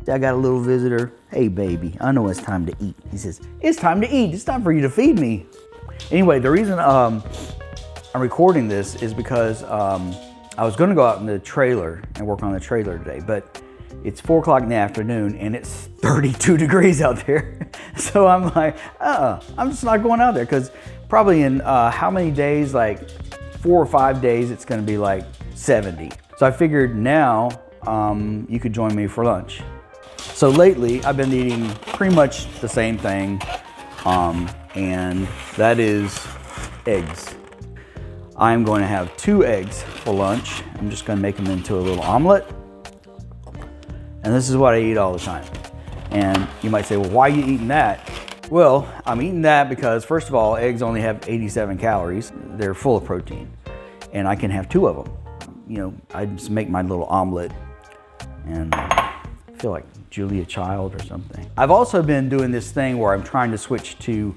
I got a little visitor. Hey baby, I know it's time to eat. He says, it's time to eat. It's time for you to feed me. Anyway, the reason I'm recording this is because I was gonna go out in the trailer and work on the trailer today, but it's 4 o'clock in the afternoon and it's 32 degrees out there. So I'm like, I'm just not going out there, because probably in how many days, like 4 or 5 days, it's gonna be like 70. So I figured now you could join me for lunch. So lately I've been eating pretty much the same thing, and that is eggs. I'm going to have 2 eggs for lunch. I'm just gonna make them into a little omelet. And this is what I eat all the time. And you might say, well, why are you eating that? Well, I'm eating that because, first of all, eggs only have 87 calories. They're full of protein. And I can have 2 of them. You know, I just make my little omelet and I feel like Julia Child or something. I've also been doing this thing where I'm trying to switch to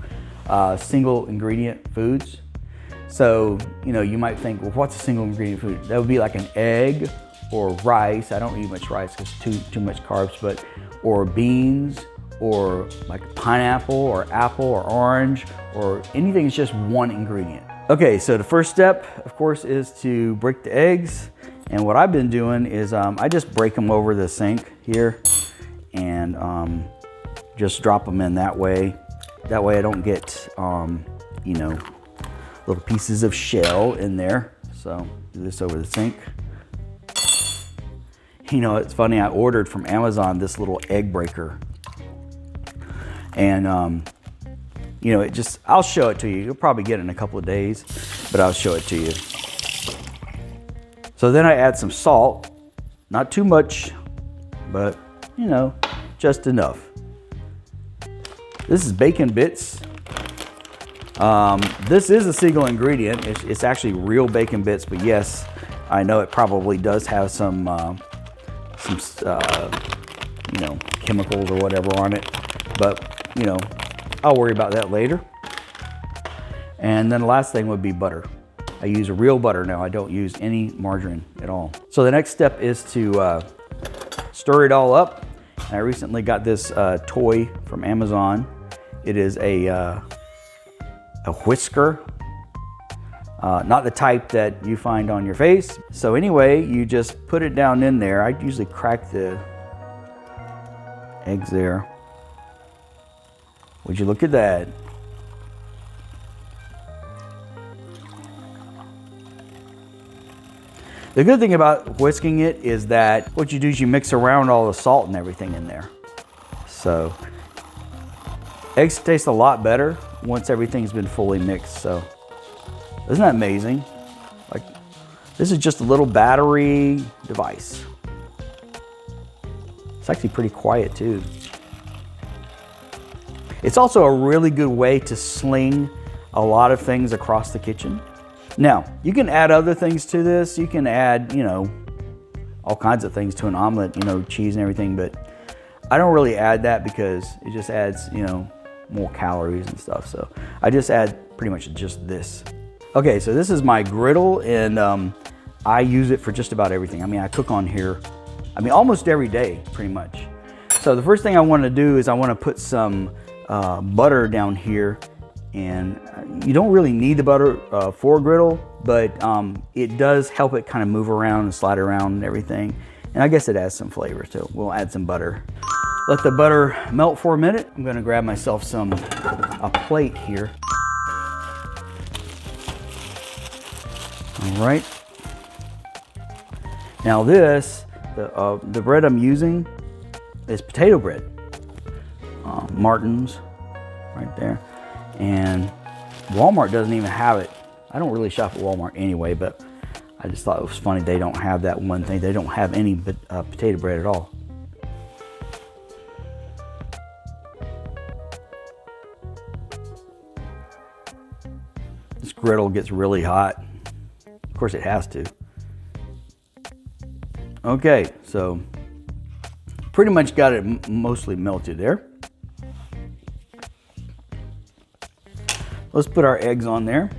single ingredient foods. So, you know, you might think, well, what's a single ingredient food? That would be like an egg or rice. I don't eat much rice because it's too much carbs, but, or beans, or like pineapple or apple or orange, or anything that's just one ingredient. Okay, so the first step, of course, is to break the eggs. And what I've been doing is I just break them over the sink here and just drop them in that way. That way I don't get, you know, little pieces of shell in there. So do this over the sink. You know, it's funny, I ordered from Amazon this little egg breaker. And, you know, I'll show it to you. You'll probably get it in a couple of days, but I'll show it to you. So then I add some salt, not too much, but, you know, just enough. This is bacon bits. This is a single ingredient. It's actually real bacon bits, but yes, I know it probably does have some you know, chemicals or whatever on it, but you know, I'll worry about that later. And then the last thing would be butter. I use a real butter now. I don't use any margarine at all. So the next step is to stir it all up. And I recently got this toy from Amazon. It is a whisker. Not the type that you find on your face. So anyway, you just put it down in there. I usually crack the eggs there. Would you look at that? The good thing about whisking it is that what you do is you mix around all the salt and everything in there. So eggs taste a lot better once everything's been fully mixed. So isn't that amazing? Like, this is just a little battery device. It's actually pretty quiet too. It's also a really good way to sling a lot of things across the kitchen. Now, you can add other things to this. You can add, you know, all kinds of things to an omelet, you know, cheese and everything, but I don't really add that because it just adds, you know, more calories and stuff. So I just add pretty much just this. Okay, so this is my griddle, and I use it for just about everything. I mean, I cook on here, I mean, almost every day, pretty much. So the first thing I want to do is I want to put some butter down here, and you don't really need the butter for a griddle, but it does help it kind of move around and slide around and everything. And I guess it adds some flavor, so we'll add some butter. Let the butter melt for a minute. I'm gonna grab myself a plate here. All right. Now this, the bread I'm using is potato bread. Martin's, right there. And Walmart doesn't even have it. I don't really shop at Walmart anyway, but I just thought it was funny they don't have that one thing. They don't have any potato bread at all. This griddle gets really hot. Of course it has to. Okay, so pretty much got it mostly melted there. Let's put our eggs on there.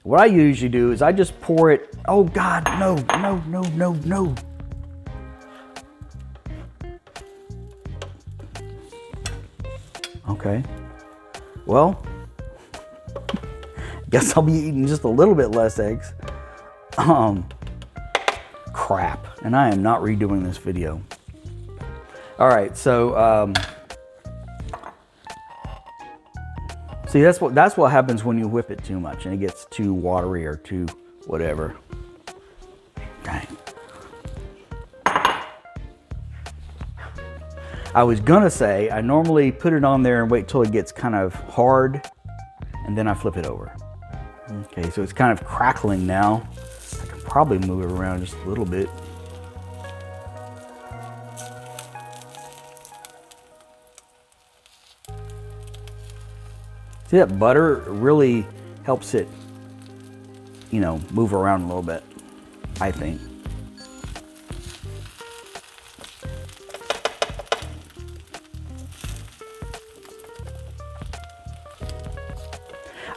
What I usually do is I just pour it. Oh God, no. Okay. Well, guess I'll be eating just a little bit less eggs. Crap. And I am not redoing this video. All right, so see, that's what happens when you whip it too much and it gets too watery or too whatever. Dang. I was gonna say I normally put it on there and wait till it gets kind of hard and then I flip it over. Okay, so it's kind of crackling now. I can probably move it around just a little bit. See, that butter really helps it, you know, move around a little bit, I think.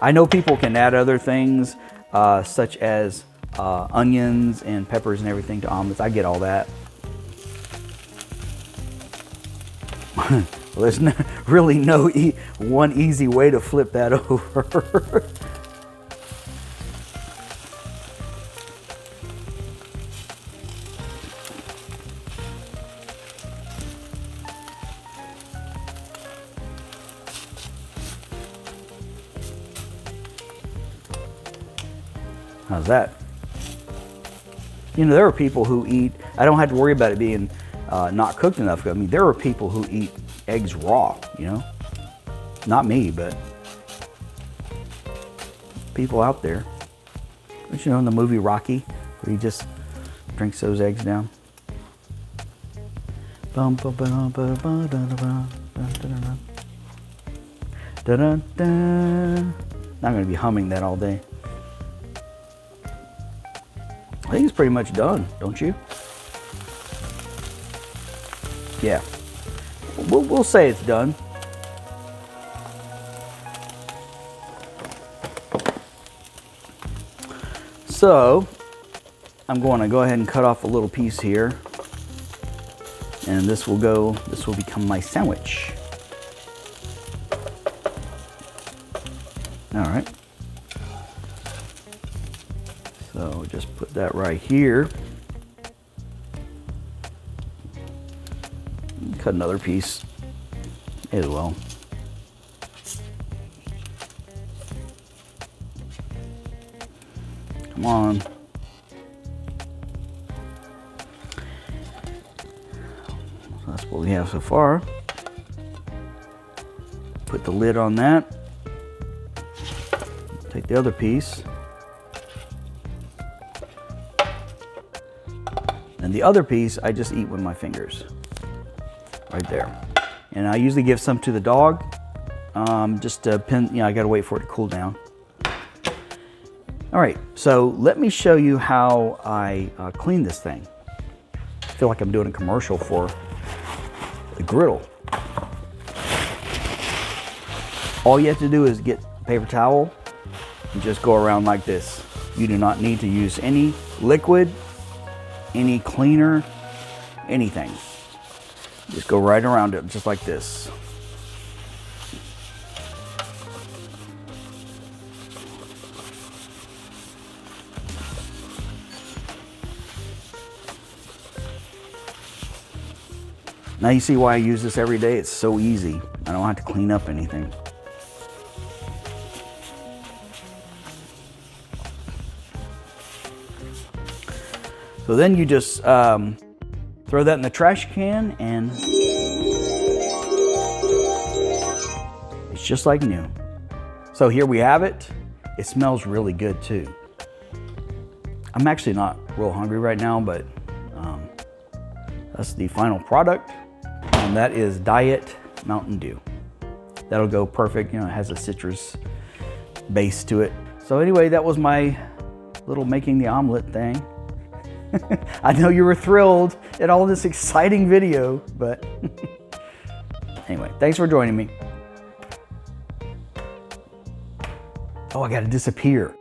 I know people can add other things, such as onions and peppers and everything to omelets. I get all that. Well, there's really no one easy way to flip that over. How's that? You know, there are people who eat, I don't have to worry about it being not cooked enough. I mean, there are people who eat eggs raw, you know? Not me, but people out there. But you know, in the movie Rocky, where he just drinks those eggs down. Not gonna be humming that all day. I think it's pretty much done, don't you? Yeah, we'll say it's done. So I'm going to go ahead and cut off a little piece here, and this will become my sandwich. All right. So just put that right here. Cut another piece as well. Come on. So that's what we have so far. Put the lid on that. Take the other piece. And the other piece, I just eat with my fingers. Right there. And I usually give some to the dog. Just to you know, I gotta wait for it to cool down. All right, so let me show you how I clean this thing. I feel like I'm doing a commercial for the griddle. All you have to do is get a paper towel and just go around like this. You do not need to use any liquid, any cleaner, anything. Just go right around it, just like this. Now you see why I use this every day. It's so easy. I don't have to clean up anything. So then you just throw that in the trash can and it's just like new. So here we have it. It smells really good too. I'm actually not real hungry right now, but that's the final product. And that is Diet Mountain Dew. That'll go perfect. You know, it has a citrus base to it. So anyway, that was my little making the omelet thing. I know you were thrilled at all this exciting video, but anyway, thanks for joining me. Oh, I gotta disappear.